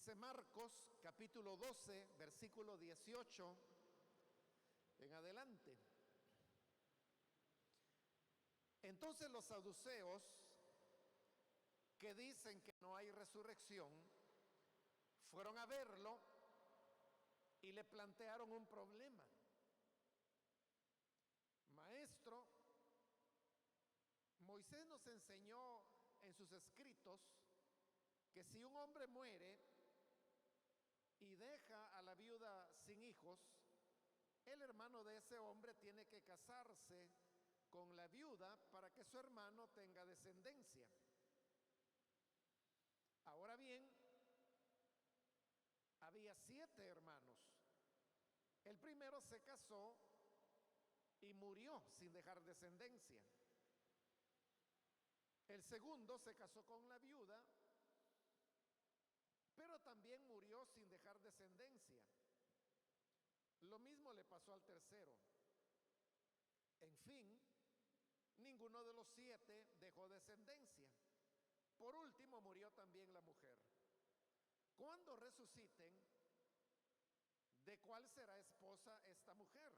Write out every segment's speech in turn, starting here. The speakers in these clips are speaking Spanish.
Dice Marcos capítulo 12, versículo 18 en adelante. Entonces los saduceos, que dicen que no hay resurrección, fueron a verlo y le plantearon un problema. Maestro, Moisés nos enseñó en sus escritos que si un hombre muere y deja a la viuda sin hijos, el hermano de ese hombre tiene que casarse con la viuda para que su hermano tenga descendencia. Ahora bien, había 7 hermanos. El primero se casó y murió sin dejar descendencia. El segundo se casó con la viuda, pero también murió sin dejar descendencia. Lo mismo le pasó al tercero. En fin, ninguno de los 7 dejó descendencia. Por último, murió también la mujer. Cuando resuciten, ¿de cuál será esposa esta mujer?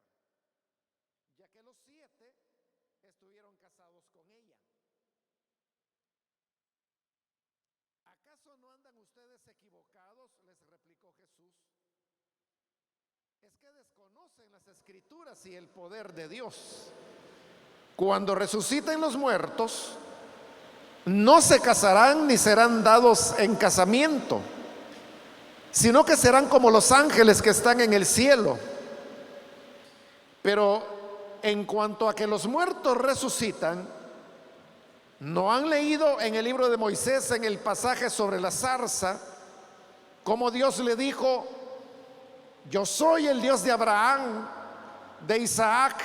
Ya que los 7 estuvieron casados con ella. ¿Acaso no andan ustedes equivocados?, les replicó Jesús. Es que desconocen las Escrituras y el poder de Dios. Cuando resuciten los muertos, no se casarán ni serán dados en casamiento, sino que serán como los ángeles que están en el cielo. Pero en cuanto a que los muertos resucitan, ¿no han leído en el libro de Moisés, en el pasaje sobre la zarza, cómo Dios le dijo: yo soy el Dios de Abraham, de Isaac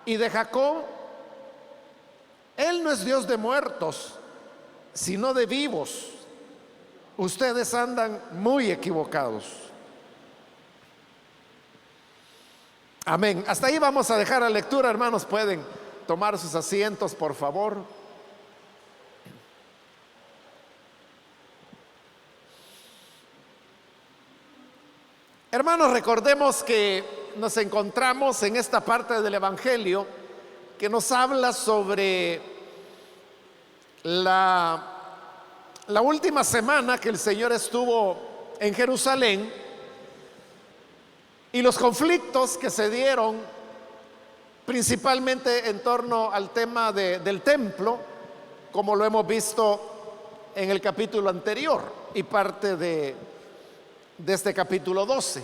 y de Jacob? Él no es Dios de muertos, sino de vivos. Ustedes andan muy equivocados. Amén. Hasta ahí vamos a dejar la lectura, hermanos. Pueden tomar sus asientos, por favor. Hermanos, recordemos que nos encontramos en esta parte del Evangelio que nos habla sobre la última semana que el Señor estuvo en Jerusalén y los conflictos que se dieron principalmente en torno al tema del templo, como lo hemos visto en el capítulo anterior y parte de este capítulo 12.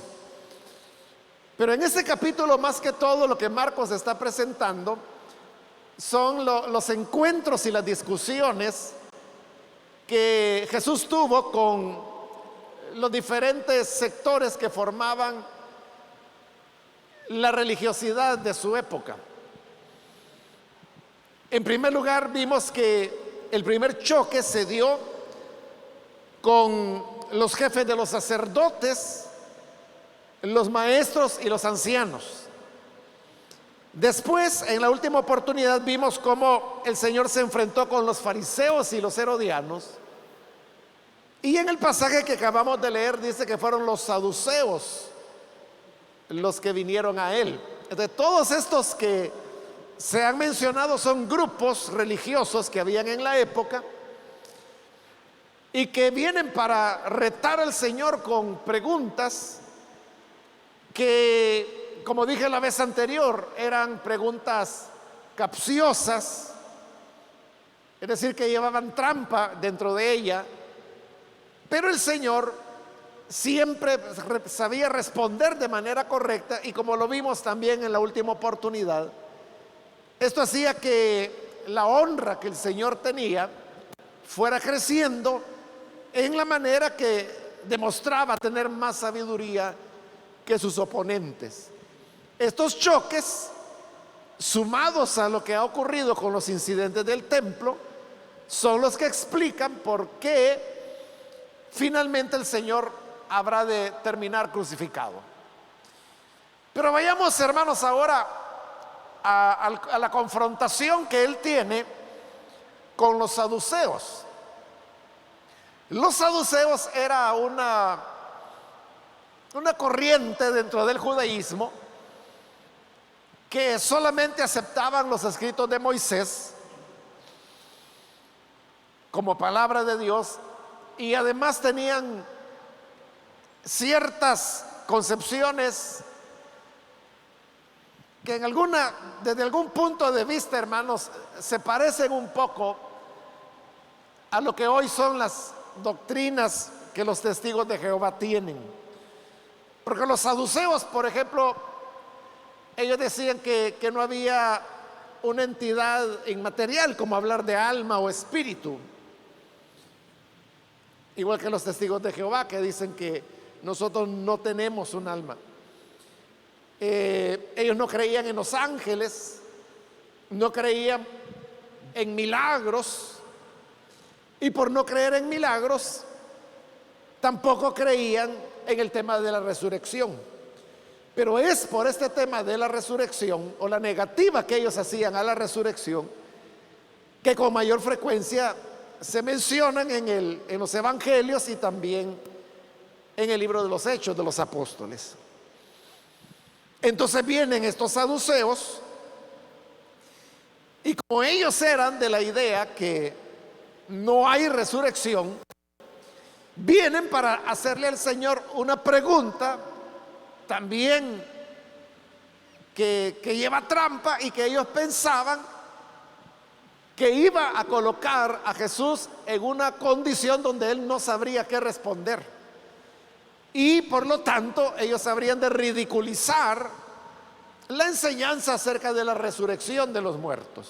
Pero en este capítulo, más que todo, lo que Marcos está presentando son los encuentros y las discusiones que Jesús tuvo con los diferentes sectores que formaban la religiosidad de su época. En primer lugar, vimos que el primer choque se dio con los jefes de los sacerdotes, los maestros y los ancianos. Después, en la última oportunidad, vimos cómo el Señor se enfrentó con los fariseos y los herodianos. Y en el pasaje que acabamos de leer dice que fueron los saduceos los que vinieron a él. De todos estos que se han mencionado son grupos religiosos que habían en la época y que vienen para retar al Señor con preguntas que, como dije la vez anterior, eran preguntas capciosas, es decir, que llevaban trampa dentro de ella, pero el Señor siempre sabía responder de manera correcta, y como lo vimos también en la última oportunidad, esto hacía que la honra que el Señor tenía fuera creciendo en la manera que demostraba tener más sabiduría que sus oponentes. Estos choques, sumados a lo que ha ocurrido con los incidentes del templo, son los que explican por qué finalmente el Señor habrá de terminar crucificado. Pero vayamos, hermanos, ahora a la confrontación que él tiene con los saduceos. Los saduceos era una corriente dentro del judaísmo que solamente aceptaban los escritos de Moisés como palabra de Dios, y además tenían ciertas concepciones que desde algún punto de vista, hermanos, se parecen un poco a lo que hoy son las doctrinas que los testigos de Jehová tienen. Porque los saduceos, por ejemplo, ellos decían que no había una entidad inmaterial, como hablar de alma o espíritu. Igual que los testigos de Jehová, que dicen que nosotros no tenemos un alma. Ellos no creían en los ángeles, no creían en milagros, y por no creer en milagros, tampoco creían en el tema de la resurrección. Pero es por este tema de la resurrección, o la negativa que ellos hacían a la resurrección, que con mayor frecuencia se mencionan en los evangelios y también en el libro de los Hechos de los Apóstoles. Entonces vienen estos saduceos, y como ellos eran de la idea que no hay resurrección, vienen para hacerle al Señor una pregunta también que lleva trampa, y que ellos pensaban que iba a colocar a Jesús en una condición donde él no sabría qué responder, y por lo tanto ellos habrían de ridiculizar la enseñanza acerca de la resurrección de los muertos.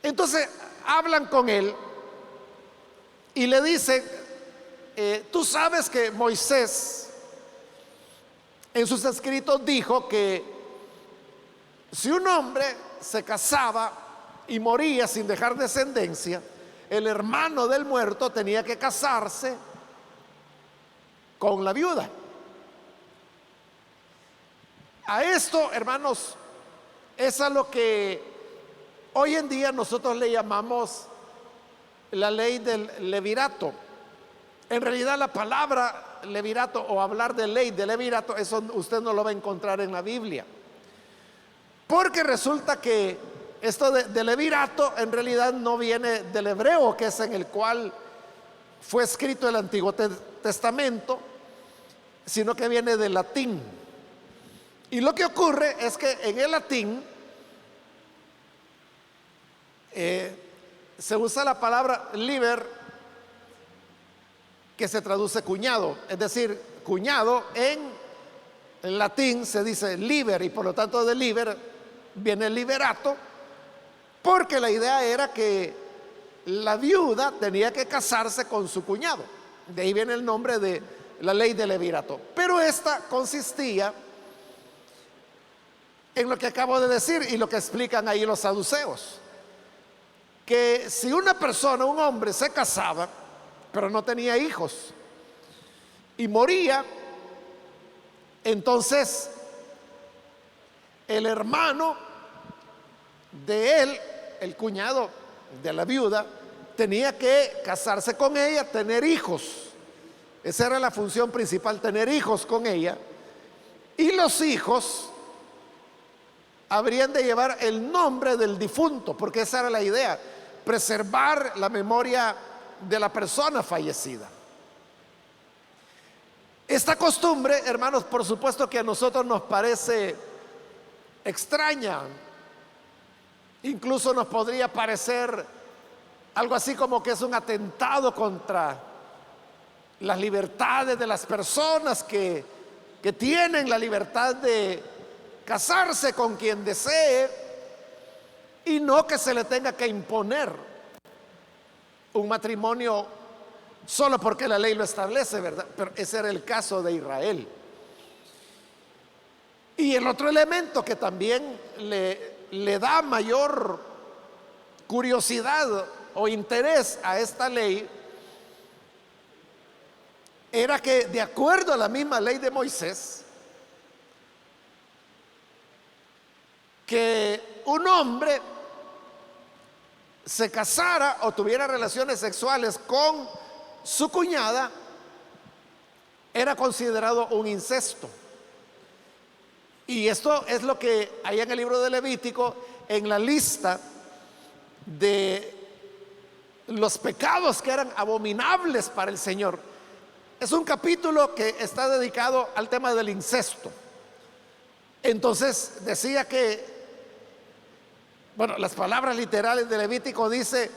Entonces hablan con él y le dicen: tú sabes que Moisés en sus escritos dijo que si un hombre se casaba y moría sin dejar descendencia, el hermano del muerto tenía que casarse con la viuda. A esto, hermanos, es a lo que hoy en día nosotros le llamamos la ley del levirato. En realidad la palabra levirato, o hablar de ley de levirato, eso usted no lo va a encontrar en la Biblia, porque resulta que esto de levirato en realidad no viene del hebreo, que es en el cual fue escrito el Antiguo Testamento, sino que viene del latín. Y lo que ocurre es que en el latín se usa la palabra liber, que se traduce cuñado. Es decir, cuñado en latín se dice liber, y por lo tanto de liber viene liberato, porque la idea era que la viuda tenía que casarse con su cuñado. De ahí viene el nombre de la ley de levirato. Pero esta consistía en lo que acabo de decir y lo que explican ahí los saduceos, que si una persona, un hombre, se casaba pero no tenía hijos y moría, entonces el hermano de él, el cuñado de la viuda, tenía que casarse con ella, tener hijos. Esa era la función principal, tener hijos con ella, y los hijos habrían de llevar el nombre del difunto, porque esa era la idea, preservar la memoria de la persona fallecida. Esta costumbre, hermanos, por supuesto que a nosotros nos parece extraña, incluso nos podría parecer algo así como que es un atentado contra las libertades de las personas que tienen la libertad de casarse con quien desee, y no que se le tenga que imponer un matrimonio solo porque la ley lo establece, ¿verdad? Pero ese era el caso de Israel. Y el otro elemento que también le da mayor curiosidad o interés a esta ley era que, de acuerdo a la misma ley de Moisés, que un hombre, se casara o tuviera relaciones sexuales con su cuñada, era considerado un incesto. Y esto es lo que hay en el libro de Levítico, en la lista de los pecados que eran abominables para el Señor. Es un capítulo que está dedicado al tema del incesto. Entonces decía que, bueno, las palabras literales de Levítico dice: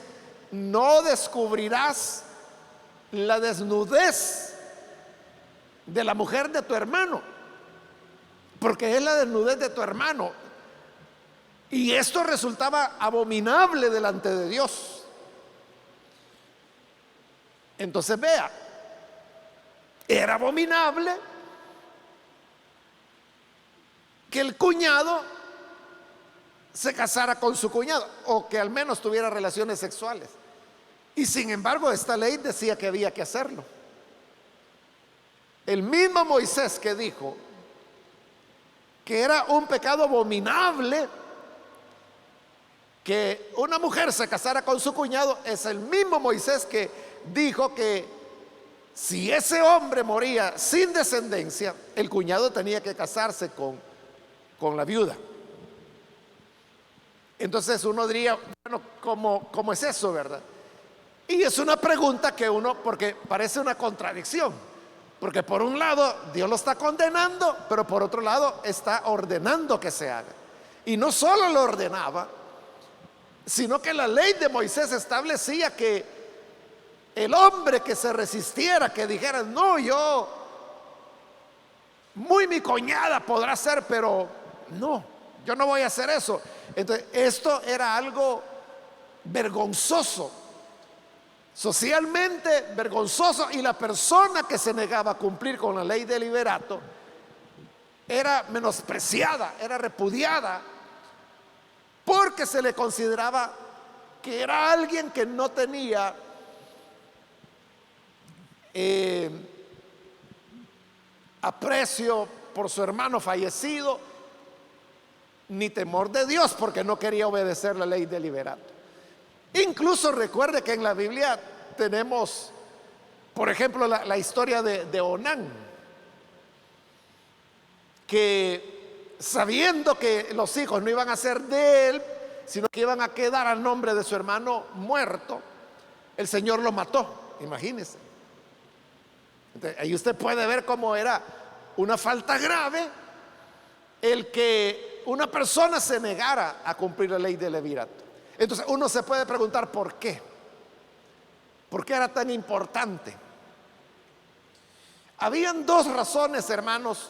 no descubrirás la desnudez de la mujer de tu hermano, porque es la desnudez de tu hermano. Y esto resultaba abominable delante de Dios. Entonces vea, era abominable que el cuñado se casara con su cuñado, o que al menos tuviera relaciones sexuales. Y sin embargo, esta ley decía que había que hacerlo. El mismo Moisés que dijo que era un pecado abominable que una mujer se casara con su cuñado, es el mismo Moisés que dijo que si ese hombre moría sin descendencia, el cuñado tenía que casarse con la viuda. Entonces uno diría, bueno, ¿cómo es eso, verdad? Y es una pregunta que uno, porque parece una contradicción, porque por un lado Dios lo está condenando, pero por otro lado está ordenando que se haga. Y no solo lo ordenaba, sino que la ley de Moisés establecía que el hombre que se resistiera, que dijera: no, muy mi cuñada podrá ser, pero no, yo no voy a hacer eso. Entonces esto era algo vergonzoso, socialmente vergonzoso, y la persona que se negaba a cumplir con la ley de liberato era menospreciada, era repudiada, porque se le consideraba que era alguien que no tenía aprecio por su hermano fallecido, ni temor de Dios, porque no quería obedecer la ley de liberato. Incluso recuerde que en la Biblia tenemos, por ejemplo, la historia de Onán, que sabiendo que los hijos no iban a ser de él, sino que iban a quedar al nombre de su hermano muerto, el Señor lo mató, imagínese. Entonces, ahí usted puede ver cómo era una falta grave el que una persona se negara a cumplir la ley de levirato. Entonces uno se puede preguntar por qué. ¿Por qué era tan importante? Habían dos razones, hermanos,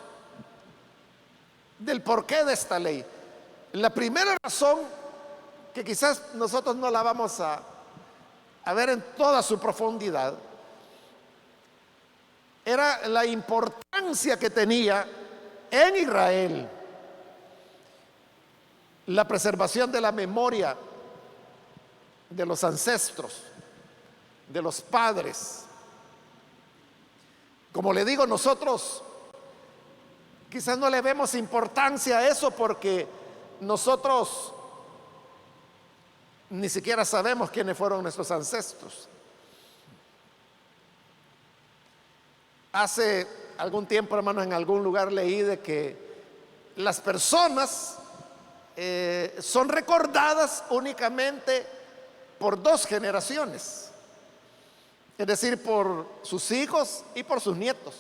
del porqué de esta ley. La primera razón, que quizás nosotros no la vamos a ver en toda su profundidad, era la importancia que tenía en Israel la preservación de la memoria de los ancestros, de los padres. Como le digo, nosotros quizás no le vemos importancia a eso, porque nosotros ni siquiera sabemos quiénes fueron nuestros ancestros. Hace algún tiempo, hermanos, en algún lugar leí de que las personas son recordadas únicamente por dos generaciones, es decir, por sus hijos y por sus nietos.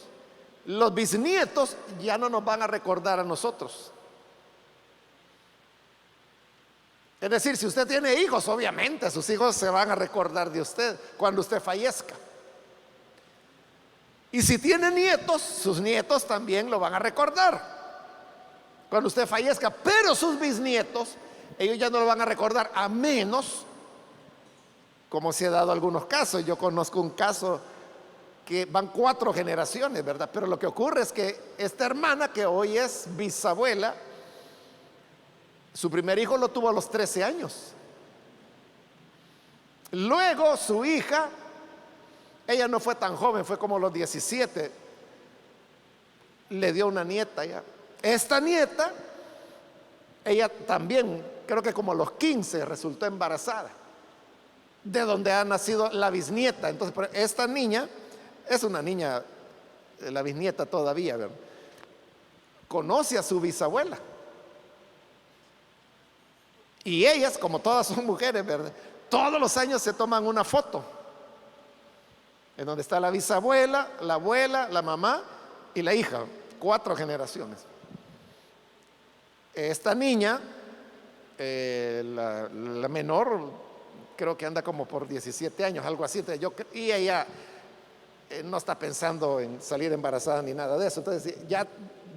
Los bisnietos ya no nos van a recordar a nosotros. Es decir, si usted tiene hijos, obviamente sus hijos se van a recordar de usted cuando usted fallezca. Y si tiene nietos, sus nietos también lo van a recordar cuando usted fallezca. Pero sus bisnietos, ellos ya no lo van a recordar, a menos, como se ha dado algunos casos. Yo conozco un caso que van 4 generaciones, ¿verdad? Pero lo que ocurre es que esta hermana, que hoy es bisabuela, su primer hijo lo tuvo a los 13 años. Luego su hija, ella no fue tan joven, fue como a los 17, le dio una nieta ya. Esta nieta, ella también, creo que como a los 15 resultó embarazada. de donde ha nacido la bisnieta. Entonces, esta niña es una niña, la bisnieta todavía, ¿verdad? Conoce a su bisabuela. Y ellas, como todas son mujeres, ¿verdad?, todos los años se toman una foto en donde está la bisabuela, la abuela, la mamá y la hija, 4 generaciones. Esta niña, la menor, creo que anda como por 17 años, algo así. Y ella no está pensando en salir embarazada ni nada de eso. Entonces, ya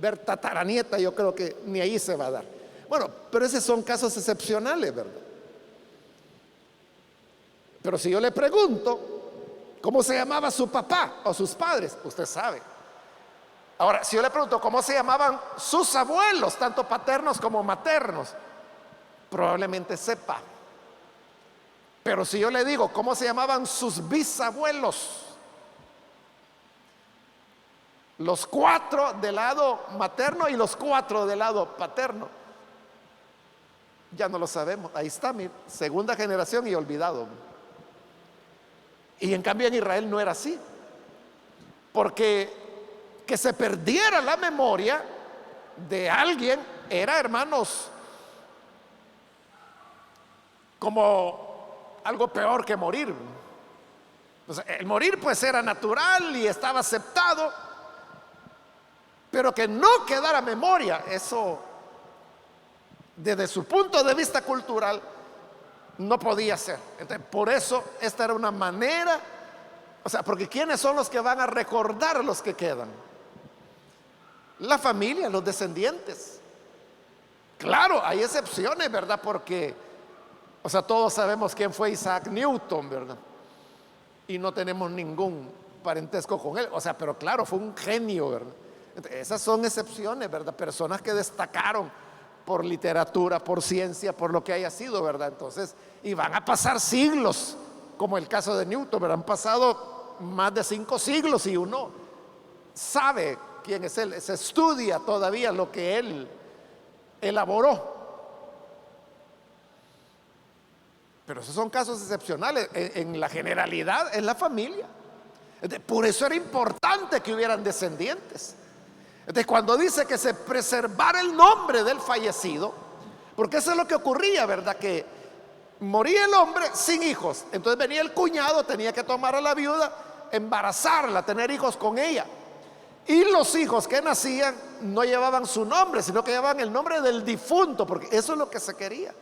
ver tataranieta, yo creo que ni ahí se va a dar. Bueno, pero esos son casos excepcionales, ¿verdad? Pero si yo le pregunto cómo se llamaba su papá o sus padres, usted sabe. Ahora, si yo le pregunto cómo se llamaban sus abuelos, tanto paternos como maternos, probablemente sepa. Pero si yo le digo cómo se llamaban sus bisabuelos, los 4 del lado materno y los 4 del lado paterno, ya no lo sabemos. Ahí está, mi segunda generación y olvidado. Y en cambio en Israel no era así, porque que se perdiera la memoria de alguien era, hermanos, como algo peor que morir. O sea, el morir pues era natural y estaba aceptado, pero que no quedara memoria, eso desde su punto de vista cultural no podía ser. Entonces, por eso esta era una manera, o sea, porque ¿quiénes son los que van a recordar a los que quedan? La familia, los descendientes. Claro, hay excepciones, ¿verdad? Porque, o sea, todos sabemos quién fue Isaac Newton, ¿verdad? Y no tenemos ningún parentesco con él. O sea, pero claro, fue un genio, ¿verdad? Entonces, esas son excepciones, ¿verdad? Personas que destacaron por literatura, por ciencia, por lo que haya sido, ¿verdad? Entonces, y van a pasar siglos, como el caso de Newton, ¿verdad? Han pasado más de 5 siglos y uno sabe quién es él, se estudia todavía lo que él elaboró. Pero esos son casos excepcionales. En la generalidad es la familia. Por eso era importante que hubieran descendientes. Entonces, cuando dice que se preservara el nombre del fallecido, porque eso es lo que ocurría, ¿verdad? Que moría el hombre sin hijos. Entonces venía el cuñado, tenía que tomar a la viuda, embarazarla, tener hijos con ella. Y los hijos que nacían no llevaban su nombre, sino que llevaban el nombre del difunto, porque eso es lo que se quería.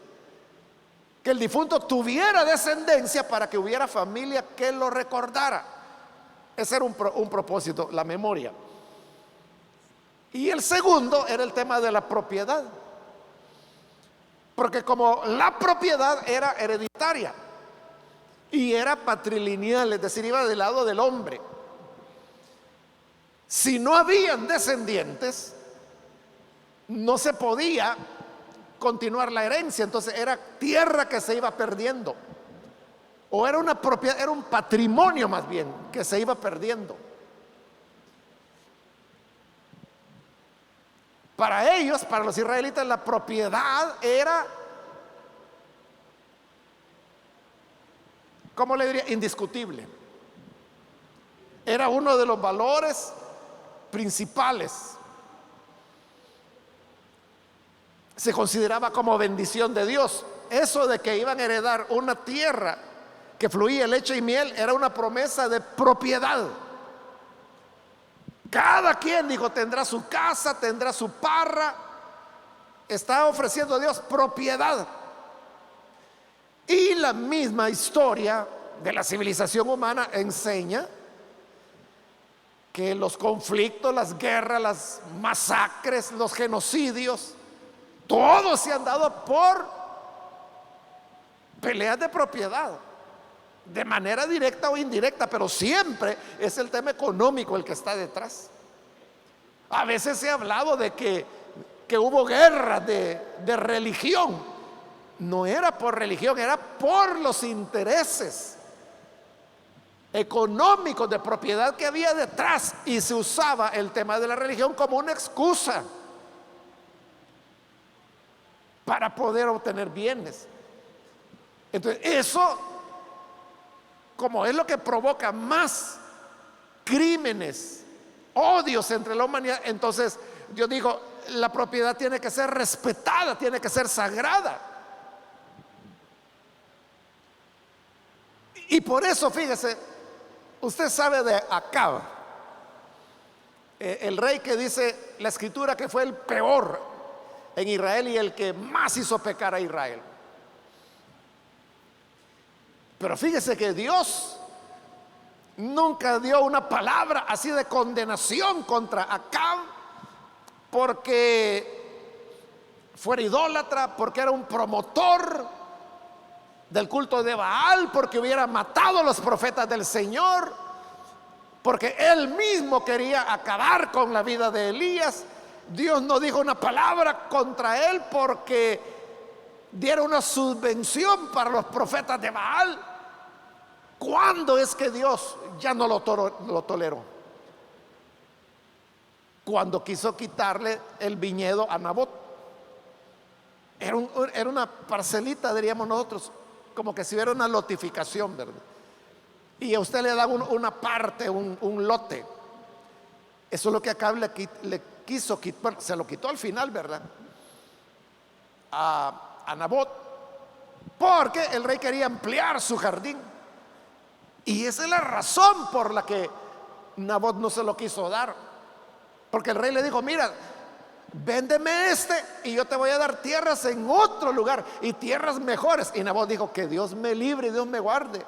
Que el difunto tuviera descendencia para que hubiera familia que lo recordara. Ese era un propósito, la memoria. Y el segundo era el tema de la propiedad. Porque como la propiedad era hereditaria y era patrilineal, es decir, iba del lado del hombre. Si no habían descendientes, no se podía continuar la herencia. Entonces era tierra que se iba perdiendo, o era una propiedad, era un patrimonio más bien que se iba perdiendo. Para ellos, para los israelitas, la propiedad era, ¿cómo le diría?, indiscutible. Era uno de los valores principales. Se consideraba como bendición de Dios. Eso de que iban a heredar una tierra que fluía leche y miel era una promesa de propiedad. Cada quien, dijo, tendrá su casa, tendrá su parra. Está ofreciendo a Dios propiedad. Y la misma historia de la civilización humana enseña que los conflictos, las guerras, las masacres, los genocidios, todos se han dado por peleas de propiedad, de manera directa o indirecta, pero siempre es el tema económico el que está detrás. A veces se ha hablado de que hubo guerras de religión. No era por religión, era por los intereses económicos de propiedad que había detrás, y se usaba el tema de la religión como una excusa para poder obtener bienes. Entonces eso como es lo que provoca más crímenes, odios entre la humanidad, entonces Dios dijo, la propiedad tiene que ser respetada, tiene que ser sagrada. Y por eso, fíjese, usted sabe de Acab, el rey que dice la escritura que fue el peor en Israel y el que más hizo pecar a Israel. Pero fíjese que Dios nunca dio una palabra así de condenación contra Acab porque fuera idólatra, porque era un promotor del culto de Baal, porque hubiera matado a los profetas del Señor, porque él mismo quería acabar con la vida de Elías. Dios no dijo una palabra contra él porque diera una subvención para los profetas de Baal. ¿Cuándo es que Dios ya no lo toleró? Cuando quiso quitarle el viñedo a Nabot. Era una parcelita, diríamos nosotros, como que si hubiera una lotificación, ¿verdad? Y a usted le dan una parte, un lote. Eso es lo que Acab le quiso quitar. Bueno, se lo quitó al final, ¿verdad? A Nabot, porque el rey quería ampliar su jardín. Y esa es la razón por la que Nabot no se lo quiso dar, porque el rey le dijo, mira, véndeme y yo te voy a dar tierras en otro lugar y tierras mejores. Y Nabot dijo, que Dios me libre y Dios me guarde.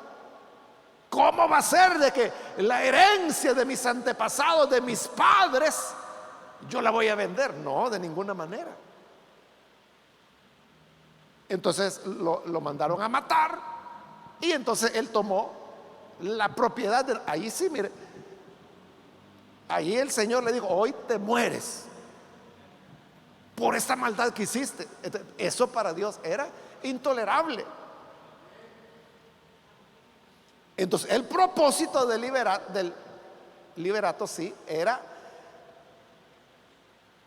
¿Cómo va a ser de que la herencia de mis antepasados, de mis padres, yo la voy a vender? No, de ninguna manera. Entonces lo mandaron a matar y entonces él tomó la propiedad ahí sí, mire, ahí el Señor le dijo, hoy te mueres por esta maldad que hiciste. Eso para Dios era intolerable. Entonces el propósito del liberato sí era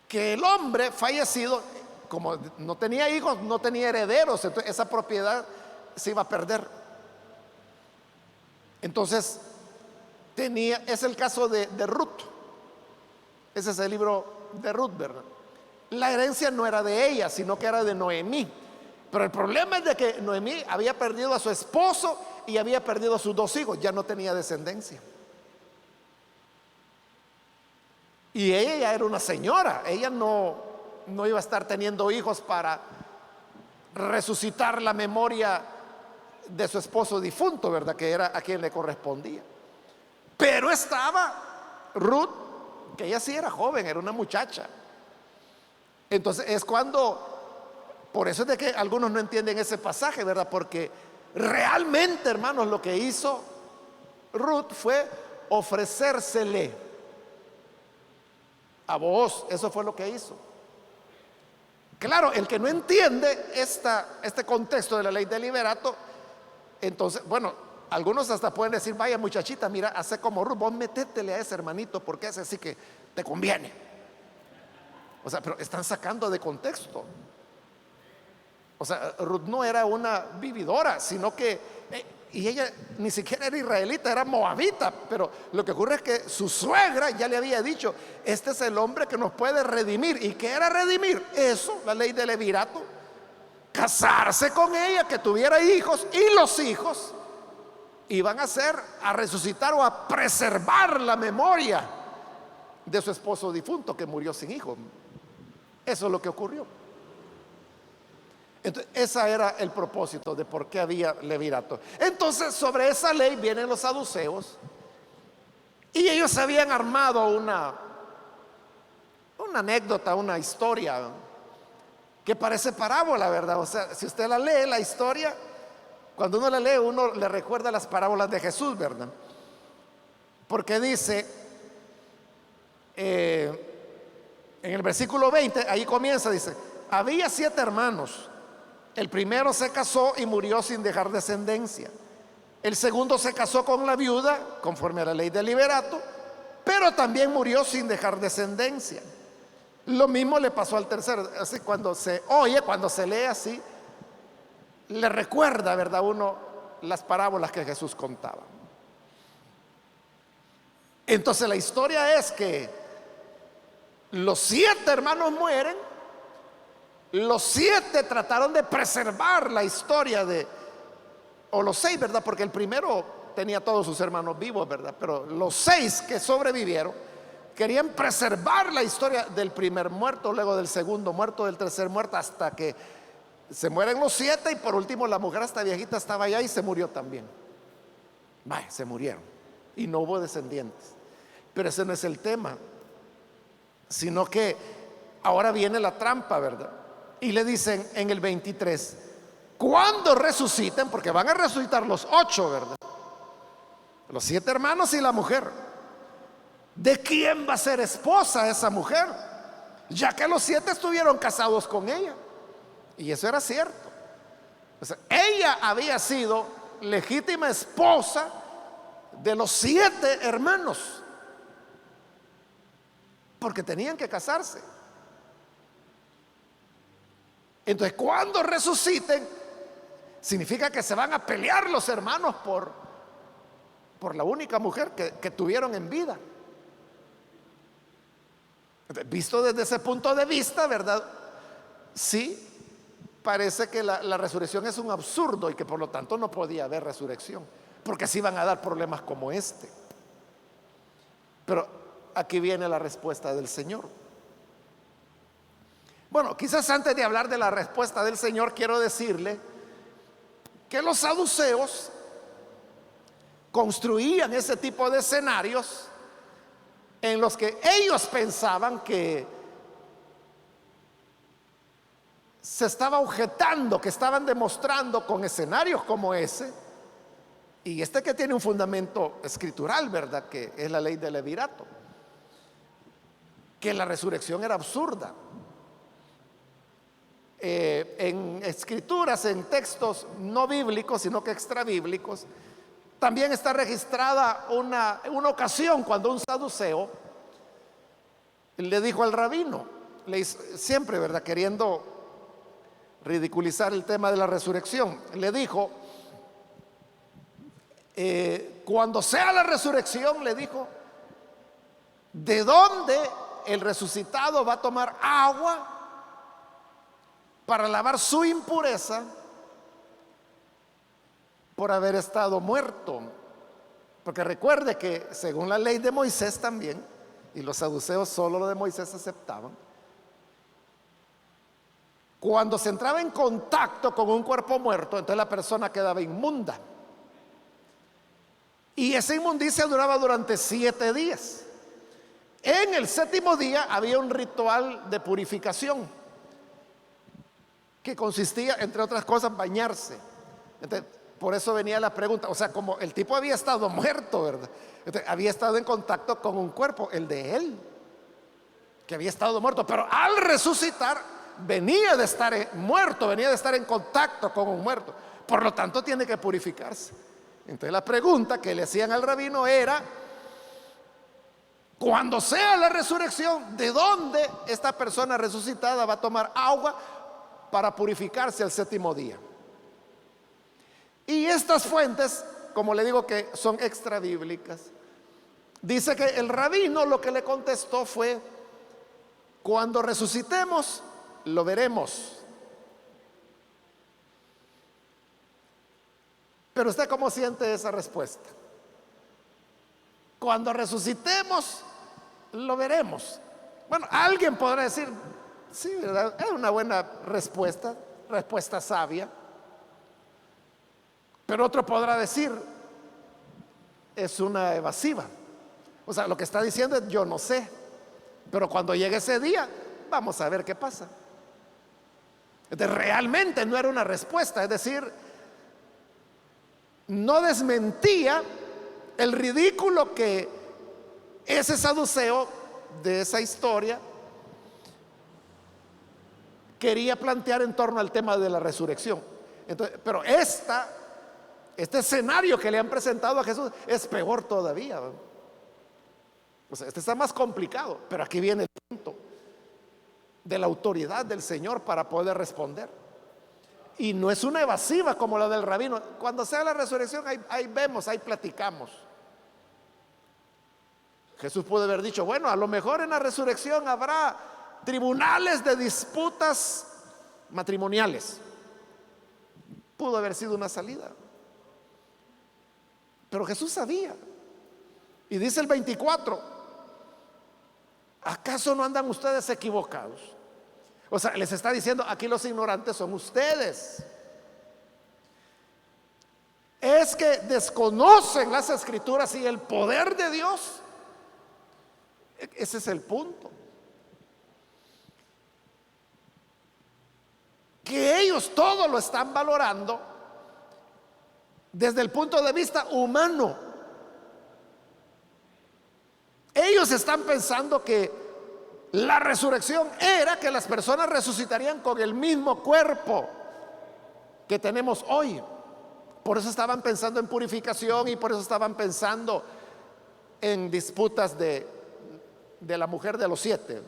que el hombre fallecido, como no tenía hijos, no tenía herederos, entonces esa propiedad se iba a perder. Entonces es el caso de Ruth. Ese es el libro de Ruth, ¿verdad? La herencia no era de ella, sino que era de Noemí. Pero el problema es de que Noemí había perdido a su esposo y había perdido a sus 2 hijos, ya no tenía descendencia. Y ella ya era una señora, ella no iba a estar teniendo hijos para resucitar la memoria de su esposo difunto, ¿verdad? Que era a quien le correspondía. Pero estaba Ruth, que ella sí era joven, era una muchacha. Entonces es por eso es de que algunos no entienden ese pasaje, ¿verdad? Porque realmente, hermanos, lo que hizo Ruth fue ofrecérsele a Booz. Eso fue lo que hizo. Claro, el que no entiende este contexto de la ley del liberato, entonces, bueno, algunos hasta pueden decir, vaya muchachita, mira, hace como Ruth, vos metétele a ese hermanito, porque ese sí que te conviene. O sea, pero están sacando de contexto. O sea, Ruth no era una vividora, sino que, y ella ni siquiera era israelita, era moabita. Pero lo que ocurre es que su suegra ya le había dicho, este es el hombre que nos puede redimir. ¿Y qué era redimir? Eso, la ley del levirato. Casarse con ella, que tuviera hijos, y los hijos iban a resucitar o a preservar la memoria de su esposo difunto que murió sin hijos. Eso es lo que ocurrió. Entonces, ese era el propósito de por qué había levirato. Entonces, sobre esa ley vienen los saduceos y ellos habían armado una anécdota, una historia que parece parábola, ¿verdad? O sea, si usted la lee, la historia, cuando uno la lee, uno le recuerda las parábolas de Jesús, ¿verdad? Porque dice en el versículo 20, ahí comienza, dice, había 7 hermanos. El primero se casó y murió sin dejar descendencia. El segundo se casó con la viuda, conforme a la ley del liberato, pero también murió sin dejar descendencia. Lo mismo le pasó al tercero. Así cuando se lee así, le recuerda, ¿verdad?, uno las parábolas que Jesús contaba. Entonces la historia es que los 7 hermanos mueren, los 7 trataron de preservar la historia o los 6, ¿verdad? Porque el primero tenía todos sus hermanos vivos, ¿verdad? Pero los 6 que sobrevivieron querían preservar la historia del primer muerto, luego del segundo muerto, del tercer muerto, hasta que se mueren los 7 y por último la mujer hasta viejita estaba allá y se murió también. Vaya, se murieron y no hubo descendientes. Pero ese no es el tema, sino que ahora viene la trampa, ¿verdad? Y le dicen en el 23, cuando resuciten, porque van a resucitar los 8, ¿verdad? Los 7 hermanos y la mujer. ¿De quién va a ser esposa esa mujer? Ya que los 7 estuvieron casados con ella. Y eso era cierto. O sea, ella había sido legítima esposa de los 7 hermanos, porque tenían que casarse. Entonces, cuando resuciten, significa que se van a pelear los hermanos por la única mujer que tuvieron en vida. Entonces, visto desde ese punto de vista, ¿verdad? Sí, parece que la resurrección es un absurdo y que por lo tanto no podía haber resurrección, porque así van a dar problemas como este. Pero aquí viene la respuesta del Señor. Bueno, quizás antes de hablar de la respuesta del Señor, quiero decirle que los saduceos construían ese tipo de escenarios en los que ellos pensaban que se estaba objetando, que estaban demostrando con escenarios como ese, y este que tiene un fundamento escritural, ¿verdad? Que es la ley del levirato, que la resurrección era absurda. En escrituras, en textos no bíblicos, sino que extrabíblicos, también está registrada una ocasión cuando un saduceo le dijo al rabino, siempre, ¿verdad?, queriendo ridiculizar el tema de la resurrección, le dijo, cuando sea la resurrección, le dijo, ¿de dónde el resucitado va a tomar agua para lavar su impureza por haber estado muerto? Porque recuerde que según la ley de Moisés también, y los saduceos solo lo de Moisés aceptaban, cuando se entraba en contacto con un cuerpo muerto, entonces la persona quedaba inmunda. Y esa inmundicia duraba durante 7 días. En el 7º día había un ritual de purificación que consistía, entre otras cosas, bañarse. Entonces, por eso venía la pregunta, o sea, como el tipo había estado muerto, ¿verdad? Entonces, había estado en contacto con un cuerpo, el de él, que había estado muerto, pero al resucitar venía de estar muerto, venía de estar en contacto con un muerto, por lo tanto tiene que purificarse. Entonces la pregunta que le hacían al rabino era, cuando sea la resurrección, ¿de dónde esta persona resucitada va a tomar agua para purificarse al 7º día? Y estas fuentes, como le digo, que son extrabíblicas, dice que el rabino lo que le contestó fue, cuando resucitemos lo veremos. Pero ¿usted cómo siente esa respuesta? Cuando resucitemos lo veremos. Bueno, alguien podrá decir, sí, ¿verdad?, es una buena respuesta, respuesta sabia. Pero otro podrá decir, es una evasiva. O sea, lo que está diciendo es, yo no sé, pero cuando llegue ese día vamos a ver qué pasa. Entonces, realmente no era una respuesta, es decir, no desmentía el ridículo que ese saduceo de esa historia quería plantear en torno al tema de la resurrección. Entonces, pero este escenario que le han presentado a Jesús es peor todavía. O sea, este está más complicado, pero aquí viene el punto de la autoridad del Señor para poder responder. Y no es una evasiva como la del rabino. Cuando sea la resurrección, ahí vemos, ahí platicamos. Jesús pudo haber dicho, bueno, a lo mejor en la resurrección habrá tribunales de disputas matrimoniales. Pudo haber sido una salida. Pero Jesús sabía. Y dice el 24, ¿acaso no andan ustedes equivocados? O sea, les está diciendo, aquí los ignorantes son ustedes. Es que desconocen las escrituras y el poder de Dios. Ese es el punto. Que ellos todo lo están valorando desde el punto de vista humano. Ellos están pensando que la resurrección era que las personas resucitarían con el mismo cuerpo que tenemos hoy. Por eso estaban pensando en purificación y por eso estaban pensando en disputas de la mujer de los 7.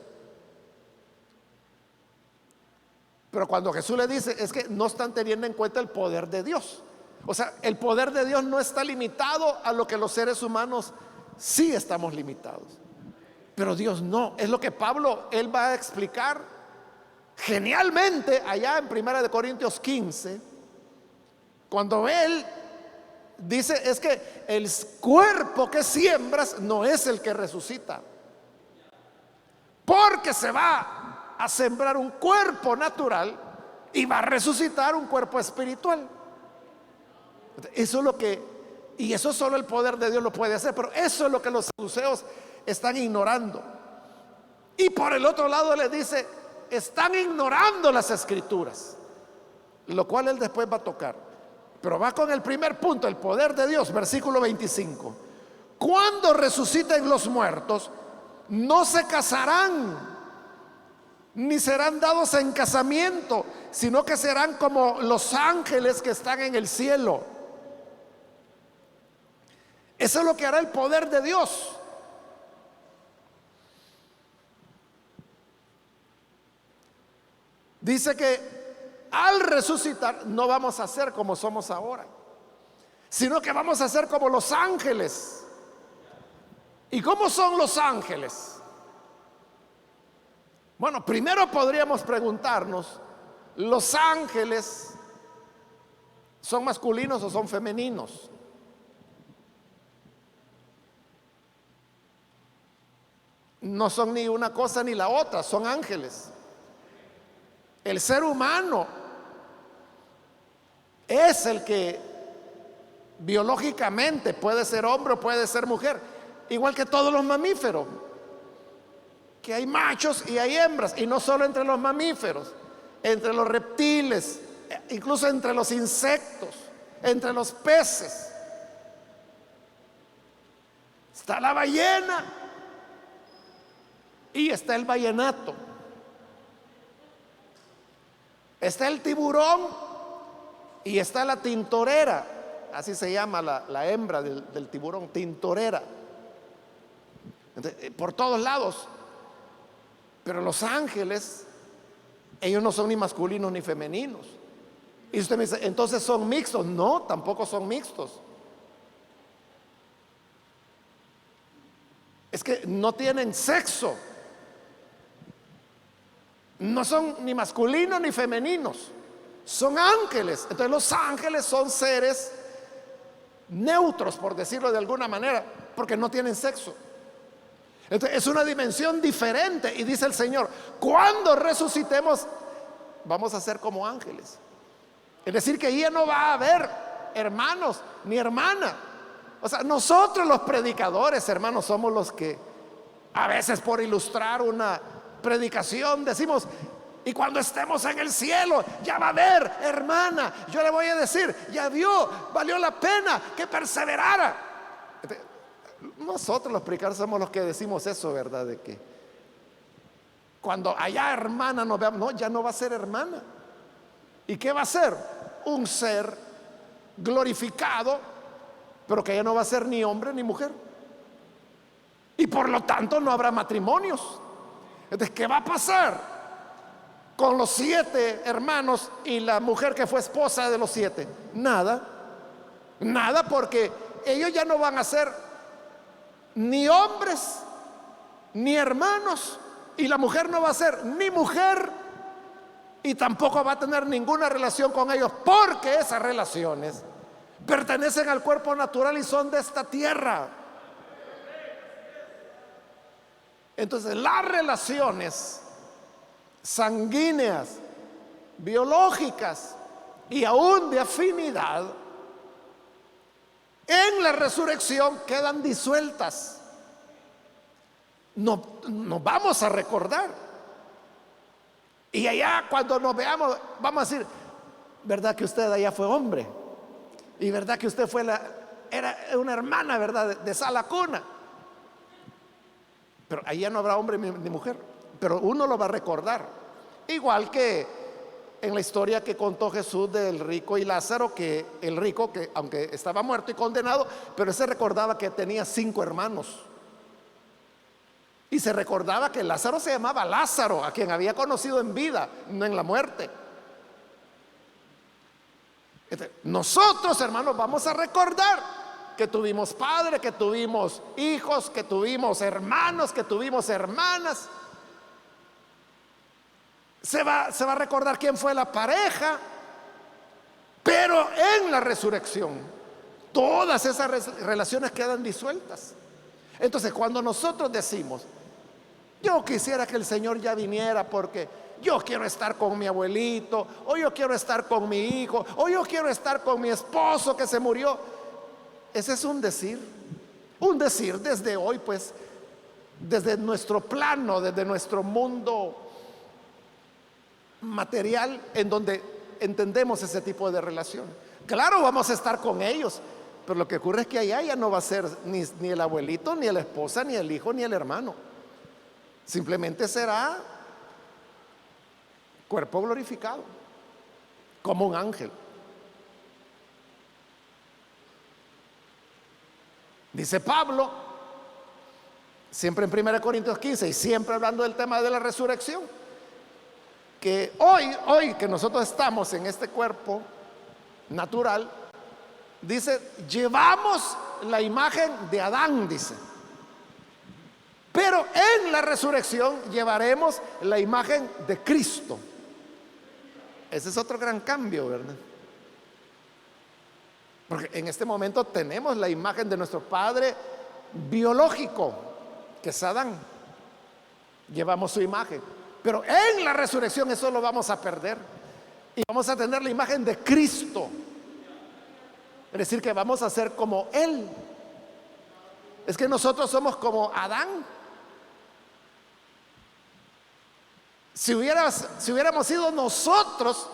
Pero cuando Jesús le dice, es que no están teniendo en cuenta el poder de Dios. O sea, el poder de Dios no está limitado a lo que los seres humanos sí estamos limitados. Pero Dios no. Es lo que Pablo, él va a explicar genialmente allá en 1 Corintios 15, cuando él dice, es que el cuerpo que siembras no es el que resucita, porque se va a sembrar un cuerpo natural y va a resucitar un cuerpo espiritual. Eso es lo que, y eso solo el poder de Dios lo puede hacer, pero eso es lo que los saduceos están ignorando. Y por el otro lado le dice, están ignorando las escrituras, lo cual él después va a tocar. Pero va con el primer punto, el poder de Dios, versículo 25. Cuando resuciten los muertos, no se casarán, ni serán dados en casamiento, sino que serán como los ángeles que están en el cielo. Eso es lo que hará el poder de Dios. Dice que al resucitar no vamos a ser como somos ahora, sino que vamos a ser como los ángeles. ¿Y cómo son los ángeles? Bueno, primero podríamos preguntarnos, ¿los ángeles son masculinos o son femeninos? No son ni una cosa ni la otra, son ángeles. El ser humano es el que biológicamente puede ser hombre o puede ser mujer, igual que todos los mamíferos, que hay machos y hay hembras, y no solo entre los mamíferos, entre los reptiles, incluso entre los insectos, entre los peces. Está la ballena y está el ballenato. Está el tiburón y está la tintorera, así se llama la hembra del tiburón, tintorera. Entonces, por todos lados. Pero los ángeles, ellos no son ni masculinos ni femeninos. Y usted me dice, entonces son mixtos. No, tampoco son mixtos. Es que no tienen sexo. No son ni masculinos ni femeninos, son ángeles. Entonces los ángeles son seres neutros, por decirlo de alguna manera, porque no tienen sexo. Entonces es una dimensión diferente. Y dice el Señor, cuando resucitemos vamos a ser como ángeles. Es decir, que ya no va a haber hermanos ni hermana. O sea, nosotros los predicadores, hermanos, somos los que a veces, por ilustrar una predicación, decimos, y cuando estemos en el cielo ya va a haber hermana, yo le voy a decir, ya vio, valió la pena que perseverara. Nosotros los predicadores somos los que decimos eso, ¿verdad? De que cuando allá hermana nos veamos, no, ya no va a ser hermana. ¿Y qué va a ser? Un ser glorificado, pero que ya no va a ser ni hombre ni mujer, y por lo tanto no habrá matrimonios. Entonces, ¿qué va a pasar con los 7 hermanos y la mujer que fue esposa de los 7? Nada, nada, porque ellos ya no van a ser ni hombres ni hermanos, y la mujer no va a ser ni mujer y tampoco va a tener ninguna relación con ellos, porque esas relaciones pertenecen al cuerpo natural y son de esta tierra. Entonces, las relaciones sanguíneas, biológicas y aún de afinidad, en la resurrección quedan disueltas. No, nos vamos a recordar. Y allá cuando nos veamos, vamos a decir, ¿verdad que usted allá fue hombre? Y verdad que usted era una hermana, ¿verdad? De sala cuna. Pero allá no habrá hombre ni mujer. Pero uno lo va a recordar. Igual que en la historia que contó Jesús del rico y Lázaro, que el rico, que aunque estaba muerto y condenado, pero ese recordaba que tenía 5 hermanos. Y se recordaba que Lázaro se llamaba Lázaro, a quien había conocido en vida, no en la muerte. Nosotros, hermanos, vamos a recordar que tuvimos padre, que tuvimos hijos, que tuvimos hermanos, que tuvimos hermanas. Se va a recordar quién fue la pareja, pero en la resurrección todas esas relaciones quedan disueltas. Entonces, cuando nosotros decimos, yo quisiera que el Señor ya viniera porque yo quiero estar con mi abuelito, o yo quiero estar con mi hijo, o yo quiero estar con mi esposo que se murió, ese es un decir desde hoy, pues, desde nuestro plano, desde nuestro mundo material, en donde entendemos ese tipo de relación. Claro, vamos a estar con ellos, pero lo que ocurre es que allá ya no va a ser ni el abuelito, ni la esposa, ni el hijo, ni el hermano. Simplemente será cuerpo glorificado, como un ángel. Dice Pablo, siempre en 1 Corintios 15 y siempre hablando del tema de la resurrección, que hoy que nosotros estamos en este cuerpo natural, dice, llevamos la imagen de Adán, dice, pero en la resurrección llevaremos la imagen de Cristo. Ese es otro gran cambio, ¿verdad? Porque en este momento tenemos la imagen de nuestro padre biológico, que es Adán. Llevamos su imagen. Pero en la resurrección eso lo vamos a perder. Y vamos a tener la imagen de Cristo. Es decir, que vamos a ser como Él. Es que nosotros somos como Adán. Si hubiéramos sido nosotros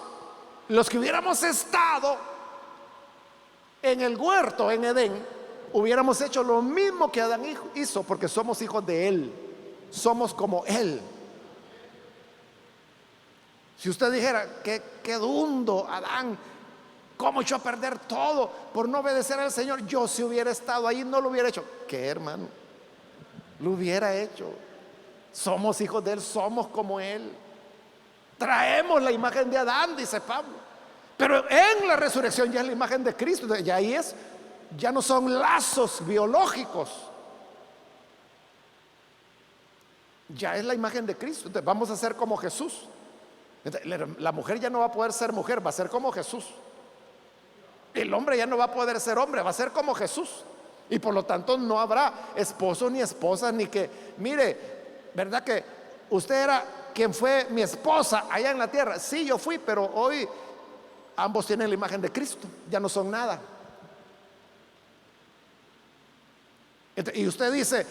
los que hubiéramos estado en el huerto, en Edén, hubiéramos hecho lo mismo que Adán hizo, porque somos hijos de Él, somos como Él. Si usted dijera, qué dundo Adán, cómo echó a perder todo por no obedecer al Señor, yo si hubiera estado ahí no lo hubiera hecho. ¿Qué, hermano? Lo hubiera hecho. Somos hijos de Él, somos como Él. Traemos la imagen de Adán, dice Pablo. Pero en la resurrección ya es la imagen de Cristo. Ya ahí ya no son lazos biológicos. Ya es la imagen de Cristo. Entonces, vamos a ser como Jesús. Entonces, la mujer ya no va a poder ser mujer, va a ser como Jesús. El hombre ya no va a poder ser hombre, va a ser como Jesús. Y por lo tanto no habrá esposo ni esposa, ni que, mire, ¿verdad que usted era quien fue mi esposa allá en la tierra? Sí, yo fui, pero hoy ambos tienen la imagen de Cristo, ya no son nada. Y usted dice,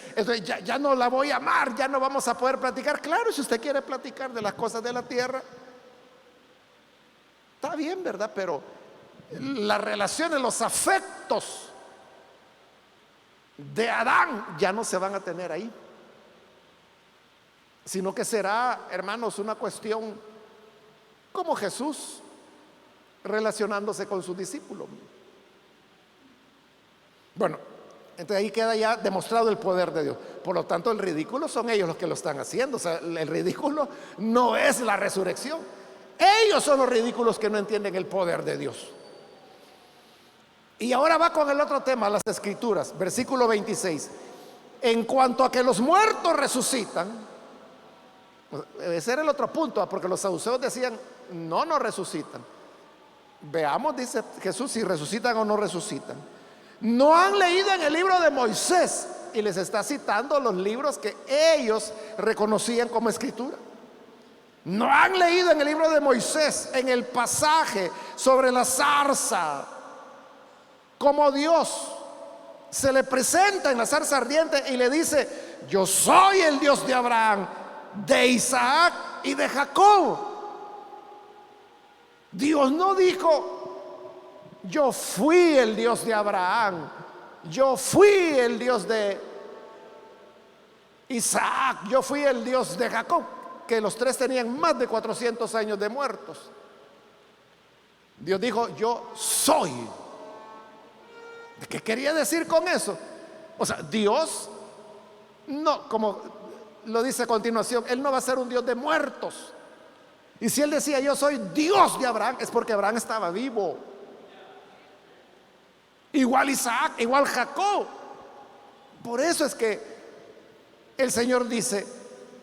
ya no la voy a amar, ya no vamos a poder platicar. Claro, si usted quiere platicar de las cosas de la tierra, está bien, ¿verdad? Pero las relaciones, los afectos de Adán ya no se van a tener ahí, sino que será, hermanos, una cuestión como Jesús relacionándose con sus discípulos. Bueno, entonces ahí queda ya demostrado el poder de Dios. Por lo tanto, el ridículo son ellos los que lo están haciendo. O sea, el ridículo no es la resurrección. Ellos son los ridículos que no entienden el poder de Dios. Y ahora va con el otro tema, las escrituras, versículo 26. En cuanto a que los muertos resucitan, ese era el otro punto, porque los saduceos decían, no, no resucitan. Veamos, dice Jesús, si resucitan o no resucitan. No han leído en el libro de Moisés, y les está citando los libros que ellos reconocían como escritura. No han leído en el libro de Moisés, en el pasaje sobre la zarza, como Dios se le presenta en la zarza ardiente y le dice: yo soy el Dios de Abraham, de Isaac y de Jacob. Dios no dijo: yo fui el Dios de Abraham, yo fui el Dios de Isaac, yo fui el Dios de Jacob, que los tres tenían más de 400 años de muertos. Dios dijo: yo soy. ¿Qué quería decir con eso? O sea, Dios no, como lo dice a continuación, Él no va a ser un Dios de muertos. Y si Él decía: yo soy Dios de Abraham, es porque Abraham estaba vivo. Igual Isaac, igual Jacob. Por eso es que el Señor dice,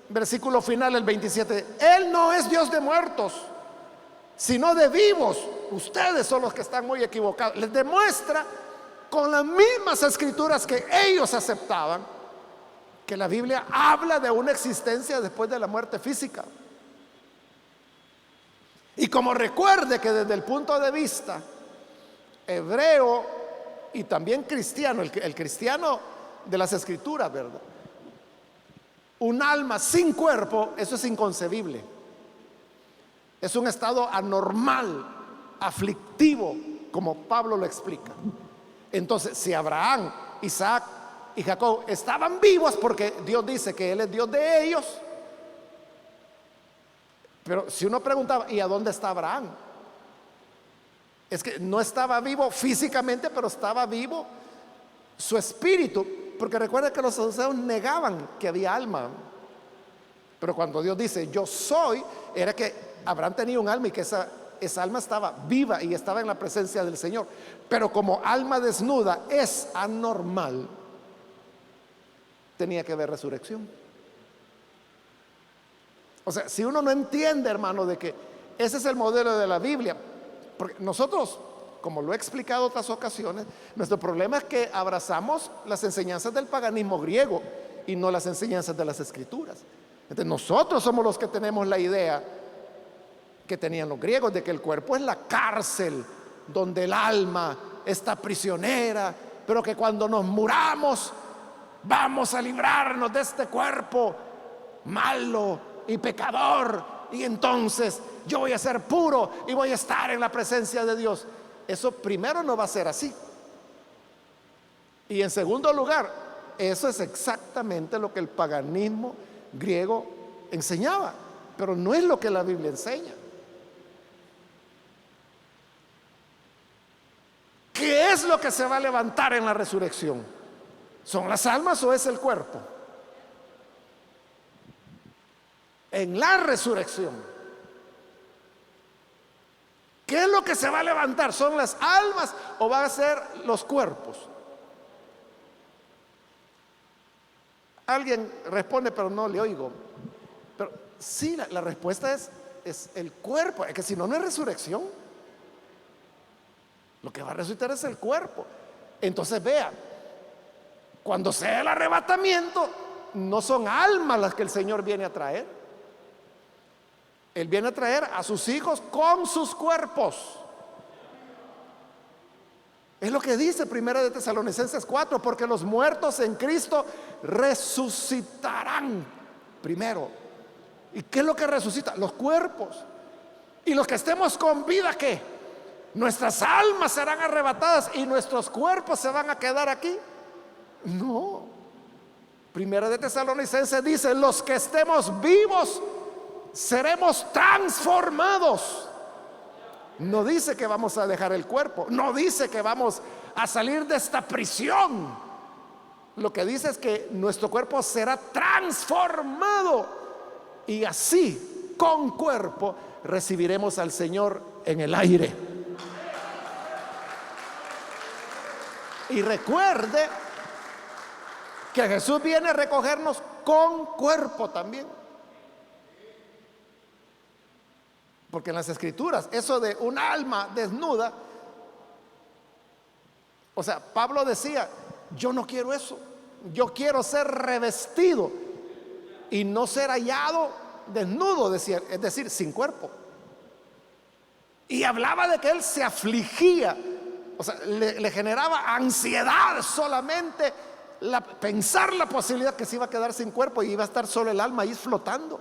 versículo final, el 27, Él no es Dios de muertos, sino de vivos. Ustedes son los que están muy equivocados. Les demuestra con las mismas escrituras que ellos aceptaban que la Biblia habla de una existencia después de la muerte física. Y como recuerde que desde el punto de vista hebreo y también cristiano, el cristiano de las escrituras, ¿verdad? Un alma sin cuerpo, eso es inconcebible. Es un estado anormal, aflictivo, como Pablo lo explica. Entonces, si Abraham, Isaac y Jacob estaban vivos, porque Dios dice que Él es Dios de ellos, pero si uno preguntaba: ¿y a dónde está Abraham? Es que no estaba vivo físicamente, pero estaba vivo su espíritu, porque recuerda que los saduceos negaban que había alma. Pero cuando Dios dice: yo soy, era que Abraham tenía un alma y que esa alma estaba viva y estaba en la presencia del Señor. Pero como alma desnuda es anormal, tenía que haber resurrección. O sea, si uno no entiende, hermano, de que ese es el modelo de la Biblia, porque nosotros, como lo he explicado en otras ocasiones, nuestro problema es que abrazamos las enseñanzas del paganismo griego y no las enseñanzas de las escrituras. Entonces nosotros somos los que tenemos la idea que tenían los griegos, de que el cuerpo es la cárcel donde el alma está prisionera, pero que cuando nos muramos vamos a librarnos de este cuerpo malo y pecador, y entonces yo voy a ser puro y voy a estar en la presencia de Dios. Eso primero no va a ser así, y en segundo lugar, eso es exactamente lo que el paganismo griego enseñaba, pero no es lo que la Biblia enseña. ¿Qué es lo que se va a levantar en la resurrección? ¿Son las almas o es el cuerpo? En la resurrección, ¿qué es lo que se va a levantar? ¿Son las almas o van a ser los cuerpos? Alguien responde, pero no le oigo. Pero sí, la respuesta es el cuerpo. Es que si no, no es resurrección. Lo que va a resucitar es el cuerpo. Entonces vea, cuando sea el arrebatamiento, no son almas las que el Señor viene a traer. Él viene a traer a sus hijos con sus cuerpos. Es lo que dice Primera de Tesalonicenses 4, porque los muertos en Cristo resucitarán primero. ¿Y qué es lo que resucita? Los cuerpos. Y los que estemos con vida, ¿qué? ¿Nuestras almas serán arrebatadas y nuestros cuerpos se van a quedar aquí? No. Primera de Tesalonicenses dice: los que estemos vivos seremos transformados. No dice que vamos a dejar el cuerpo, no dice que vamos a salir de esta prisión. Lo que dice es que nuestro cuerpo será transformado, y así, con cuerpo, recibiremos al Señor en el aire. Y recuerde que Jesús viene a recogernos con cuerpo también. Porque en las Escrituras, eso de un alma desnuda, o sea, Pablo decía, yo no quiero eso, yo quiero ser revestido y no ser hallado desnudo, decía, es decir, sin cuerpo. Y hablaba de que él se afligía, o sea, le generaba ansiedad solamente pensar la posibilidad que se iba a quedar sin cuerpo y iba a estar solo el alma ahí flotando.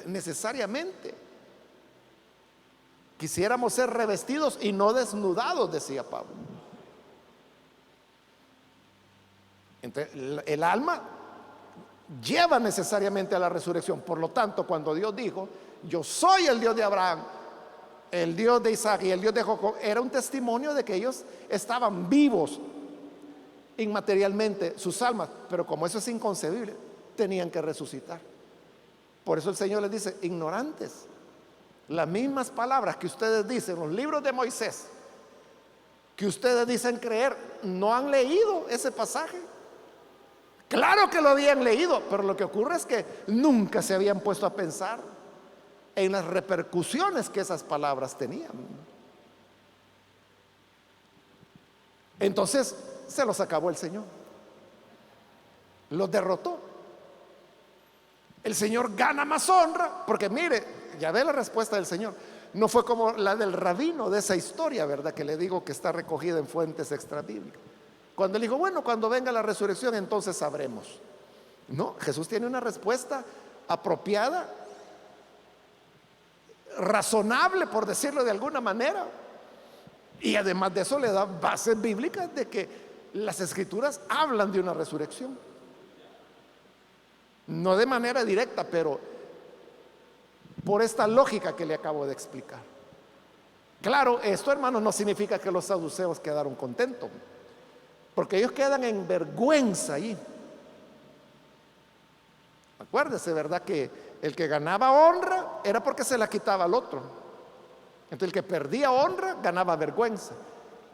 Necesariamente quisiéramos ser revestidos y no desnudados, decía Pablo. Entonces, el alma lleva necesariamente a la resurrección. Por lo tanto, cuando Dios dijo, yo soy el Dios de Abraham, el Dios de Isaac y el Dios de Jacob, era un testimonio de que ellos estaban vivos inmaterialmente, sus almas, pero como eso es inconcebible, tenían que resucitar. Por eso el Señor les dice, ignorantes, las mismas palabras que ustedes dicen en los libros de Moisés, que ustedes dicen creer, no han leído ese pasaje. Claro que lo habían leído, pero lo que ocurre es que nunca se habían puesto a pensar en las repercusiones que esas palabras tenían. Entonces se los acabó el Señor, los derrotó. El Señor gana más honra, porque mire, ya ve la respuesta del Señor. No fue como la del rabino de esa historia, ¿verdad? Que le digo que está recogida en fuentes extrabíblicas. Cuando él dijo, bueno, cuando venga la resurrección entonces sabremos. No, Jesús tiene una respuesta apropiada, razonable, por decirlo de alguna manera. Y además de eso le da bases bíblicas de que las Escrituras hablan de una resurrección. No de manera directa, pero por esta lógica que le acabo de explicar. Claro, esto, hermanos, no significa que los saduceos quedaron contentos, porque ellos quedan en vergüenza allí. Acuérdese, ¿verdad? Que el que ganaba honra era porque se la quitaba al otro. Entonces el que perdía honra ganaba vergüenza.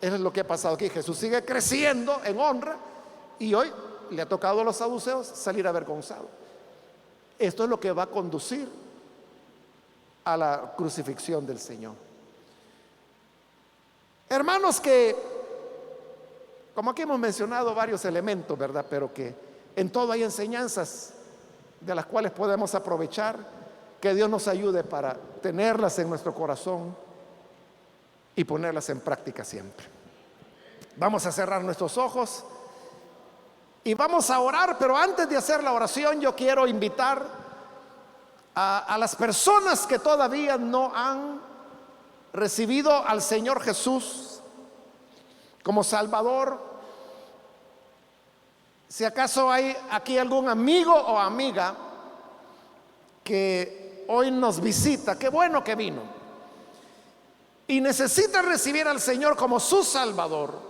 Eso es lo que ha pasado aquí. Jesús sigue creciendo en honra y hoy le ha tocado a los saduceos salir avergonzados. Esto es lo que va a conducir a la crucifixión del Señor. Hermanos, que como aquí hemos mencionado varios elementos, ¿verdad? Pero que en todo hay enseñanzas de las cuales podemos aprovechar. Que Dios nos ayude para tenerlas en nuestro corazón y ponerlas en práctica siempre. Vamos a cerrar nuestros ojos y vamos a orar, pero antes de hacer la oración yo quiero invitar a las personas que todavía no han recibido al Señor Jesús como Salvador. Si acaso hay aquí algún amigo o amiga que hoy nos visita, qué bueno que vino, y necesita recibir al Señor como su Salvador,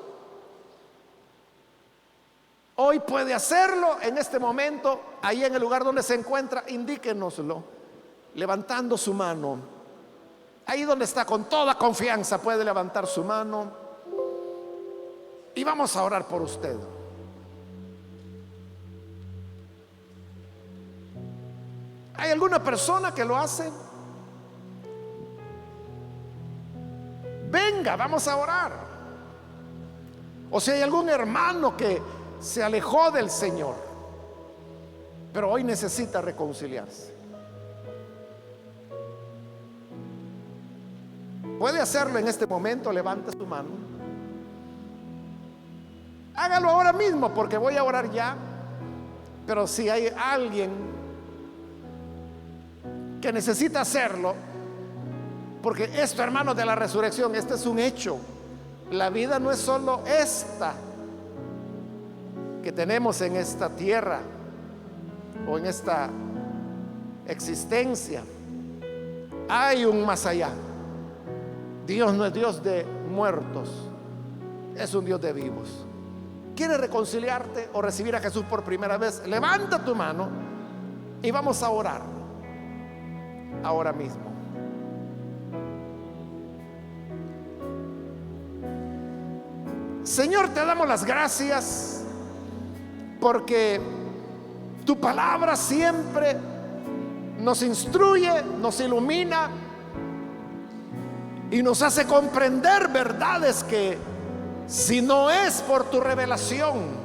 hoy puede hacerlo en este momento, ahí en el lugar donde se encuentra. Indíquenoslo levantando su mano. Ahí donde está, con toda confianza puede levantar su mano y vamos a orar por usted. ¿Hay alguna persona que lo hace? Venga, vamos a orar. O si hay algún hermano que se alejó del Señor, pero hoy necesita reconciliarse, puede hacerlo en este momento. Levante su mano. Hágalo ahora mismo, porque voy a orar ya. Pero si hay alguien que necesita hacerlo, porque esto, hermanos, de la resurrección, este es un hecho. La vida no es solo esta que tenemos en esta tierra o en esta existencia. Hay un más allá. Dios no es Dios de muertos, es un Dios de vivos. ¿Quieres reconciliarte o recibir a Jesús por primera vez? Levanta tu mano y vamos a orar ahora mismo. Señor, te damos las gracias porque tu palabra siempre nos instruye, nos ilumina y nos hace comprender verdades que, si no es por tu revelación,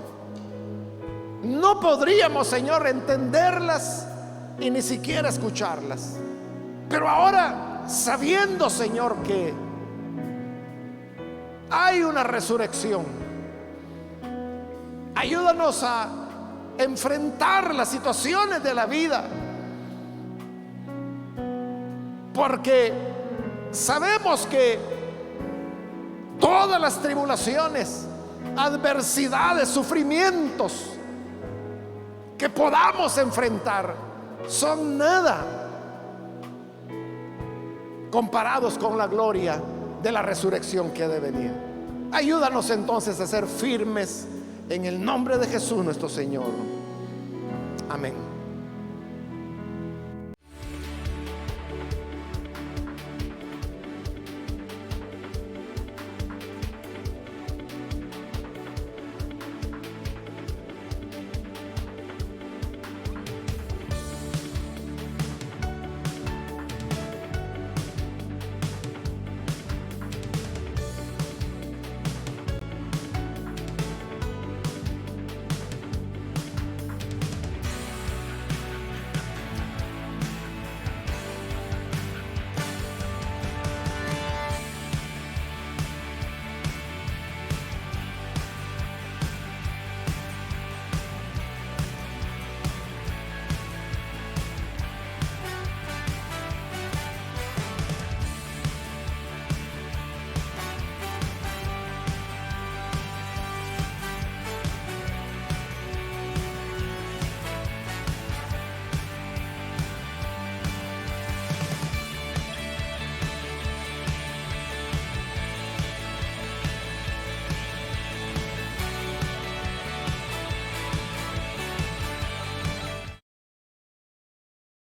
no podríamos, Señor, entenderlas y ni siquiera escucharlas. Pero ahora, sabiendo, Señor, que hay una resurrección, ayúdanos a enfrentar las situaciones de la vida, porque sabemos que todas las tribulaciones, adversidades, sufrimientos que podamos enfrentar son nada comparados con la gloria de la resurrección que ha de venir. Ayúdanos entonces a ser firmes en el nombre de Jesús nuestro Señor. Amén.